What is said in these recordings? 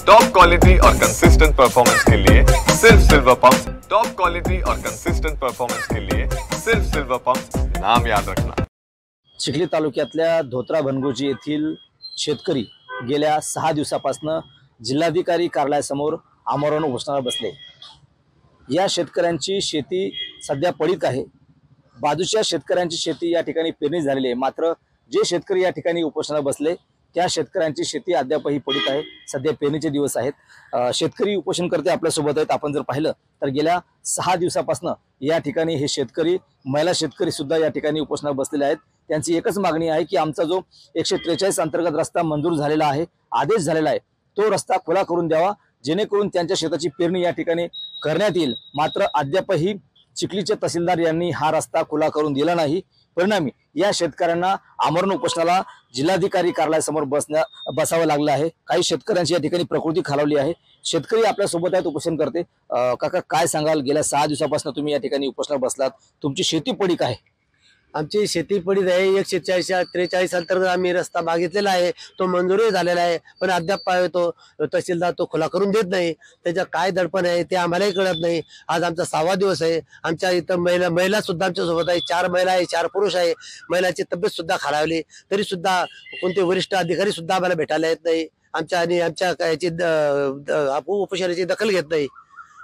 Top quality और consistent performance के लिए सिर्फ सिल्वर पंप्स। टॉप क्वालिटी और कंसिस्टेंट परफॉर्मेंस के लिए सिर्फ सिल्वर पंप्स, नाम याद रखना। चिखली तालुक्यातल्या धोत्रा बनगोजी येथील शेतकरी गेल्या 6 दिवसापासून जिल्हाधिकारी कार्यालयासमोर आमरण उपोषणाला बसले। या शेतकऱ्यांची शेती सध्या पडीक आहे। बाजूच्या शेतकऱ्यांची शेती या ठिकाणी पेरणी झालेली आहे, मात्र जे शेतकरी या ठिकाणी उपोषणाला बसले त्या शेतकऱ्यांची शेती अद्यापही पडीक आहे। सध्या पेरणीचे दिवस आहेत। शेतकरी उपोषणकर्ते आपल्या सोबत आहेत। आपण जर पाहिलं तर गेल्या 6 दिवसापासून या ठिकाणी हे शेतकरी, महिला शेतकरी सुद्धा या ठिकाणी उपोषणाला बसलेले आहेत। त्यांची एकच मागणी आहे की आमचा जो 143 अंतर्गत रस्ता मंजूर झालेला आहे, आदेश झालेला आहे, तो रस्ता खुला करून द्यावा, जेणेकरून त्यांच्या शेताची पेरणी या ठिकाणी करण्यात येईल। मात्र अद्यापही चिखलीचे तहसीलदार यांनी हा रस्ता खुला करून दिला नाही। परिणामी या शेतकऱ्यांना आमरण उपोषणाला जिल्हाधिकारी कार्यालयासमोर बसावं लागलं आहे। काही शेतकऱ्यांची या ठिकाणी प्रकृती खालावली आहे। शेतकरी आपल्या सोबत आहेत, उपोषण करते। काका, काय सांगाल? गेल्या 6 दिवसापासून तुम्ही या ठिकाणी उपोषणाला बसलात, तुमची शेती पडीक आहे। आमची शेती पडीक आहे। 143 अंतर्गत आम्ही रस्ता मागितलेला आहे, तो मंजूरही झालेला आहे, पण अद्याप तो तहसीलदार तो खुला करून देत नाही। त्याच्या काय दडपण आहे ते आम्हालाही कळत नाही। आज आमचा 6वा दिवस आहे। आमच्या इथं महिला सुद्धा आमच्या सोबत आहे। 4 महिला आहे, 4 पुरुष आहे। महिलांची तब्येत सुद्धा खालावली, तरी सुद्धा कोणते वरिष्ठ अधिकारी सुद्धा आम्हाला भेटायला येत नाही। आमच्या याची उपोषणाची दखल घेत नाही।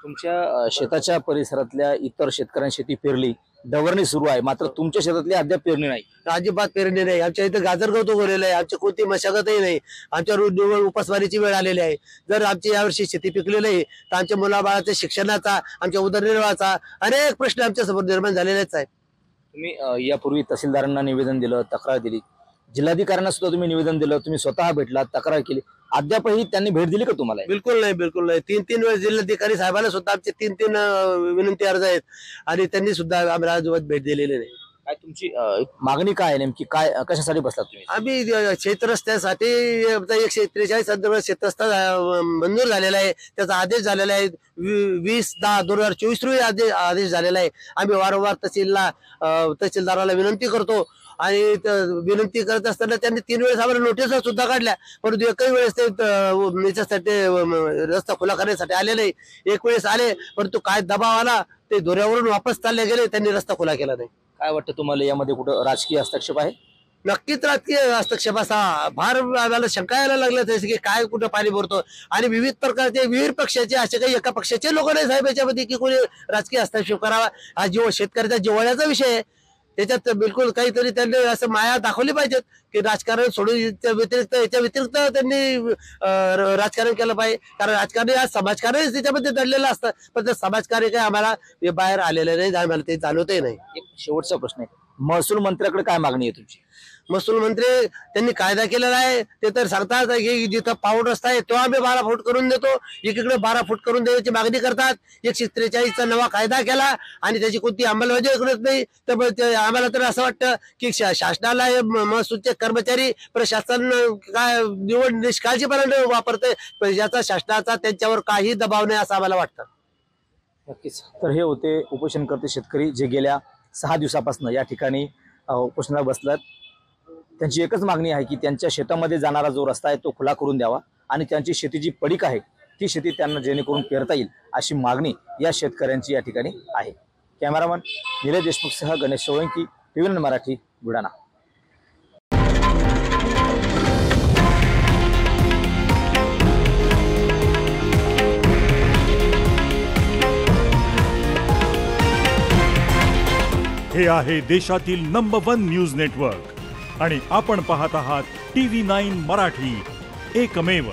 तुमच्या शेताच्या परिसरातल्या इतर शेतकऱ्यांची शेती पेरली, डवरणी सुरू आहे, मात्र तुमच्या शेतातली अद्याप पेरणी नाही। अजिबात पेरणी नाही। आमच्या इथं गाजर गवत उगवलेलं आहे। आमची कोणती मशागतही नाही। आमच्या रोज उपासमारीची वेळ आलेली आहे। जर आमची यावर्षी शेती पिकली नाही तर आमच्या मुलाबाळाच्या शिक्षणाचा, आमच्या उदरनिर्वाहाचा अनेक प्रश्न आमच्या समोर निर्माण झालेलेच आहे। तुम्ही यापूर्वी तहसीलदारांना निवेदन दिलं, तक्रार दिली, जिल्हाधिकाऱ्यांना सुद्धा तुम्ही निवेदन दिलं, तुम्ही स्वतः भेटलात, तक्रार केली, अद्यापही त्यांनी भेट दिली का तुम्हाला? बिलकुल नाही, बिलकुल नाही। 3 वेळेस जिल्हाधिकारी साहेबांना सुद्धा आमचे 3 विनंती अर्ज आहेत आणि त्यांनी सुद्धा आम्हाला अजिबात भेट दिलेली नाही। काय तुमची मागणी काय आहे नेमकी? काय कशासाठी बसलात तुम्ही? आम्ही शेतरस्त्यासाठी 143 अंतर्गत शेतरस्ता मंजूर झालेला आहे, त्याचा आदेश झालेला आहे। 20/10/2024 रोजी आदेश झालेला आहे। आम्ही वारंवार तहसीलदाराला विनंती करतो आणि विनंती करत असताना त्यांनी 3 वेळेस आम्हाला नोटीस सुद्धा काढल्या, परंतु एकही वेळेस ते याच्यासाठी रस्ता खुला करण्यासाठी आले नाही। एक वेळेस आले, परंतु काय दबाव आला, ते धोऱ्यावरून वापस चालले गेले, त्यांनी रस्ता खुला केला नाही। काय वाटतं तुम्हाला, यामध्ये कुठं राजकीय हस्तक्षेप आहे? नक्कीच राजकीय हस्तक्षेपाचा फार आम्हाला शंका यायला लागल्या की काय कुठं पाणी भरतो आणि विविध प्रकारचे विविध पक्षाचे, असे काही एका पक्षाचे लोक नाही साहेब याच्यामध्ये की कोणी राजकीय हस्तक्षेप करावा। हा शेतकऱ्याचा जिव्हाळ्याचा विषय आहे, त्याच्यात बिलकुल काहीतरी त्यांनी असं माया दाखवली पाहिजेत की राजकारण सोडून याच्या व्यतिरिक्त त्यांनी राजकारण केलं पाहिजे। कारण राजकारण आज समाजकारण त्याच्यामध्ये दडलेलं असतं, पण ते समाजकार्य काही आम्हाला बाहेर आलेलं नाही, आम्हाला ते जाणवतही नाही। एक शेवटचा प्रश्न आहे, महसूल मंत्र्याकडे काय मागणी आहे तुमची? महसूल मंत्री त्यांनी कायदा केलेला आहे, ते तर सांगतात की जिथं पाऊण रस्ता आहे तो आम्ही 12 फूट करून देतो, एकीकडे 12 फूट करून देण्याची मागणी करतात। 143चा नवा कायदा केला आणि त्याची कोणती अंमलबजावणी करत नाही। तर आम्हाला तर असं वाटतं की शासनाला महसूलचे कर्मचारी, प्रशासन काय निवड निष्काळजीपणाने वापरते, याचा शासनाचा त्यांच्यावर काही दबाव नाही असं आम्हाला वाटतं। नक्कीच। तर हे होते उपोषणकर्ते शेतकरी, जे गेल्या 6 दिवसापासून या ठिकाणी उपोषणाला बसलात। त्यांची एकच मागणी आहे की त्यांच्या शेतामध्ये जाणारा जो रस्ता आहे तो खुला करून द्यावा आणि त्यांची शेती जी पडीक आहे ती शेती त्यांना जेणेकरून पेरता येईल अशी मागणी या शेतकऱ्यांची या ठिकाणी आहे। कॅमेरामन निलेश देशमुखसह गणेश सोळंकी, TVN मराठी, बुलढाणा। हे आहे देशातील नंबर 1 न्यूज नेटवर्क आणि आपण पाहत आहात TV9 मराठी, एकमेव।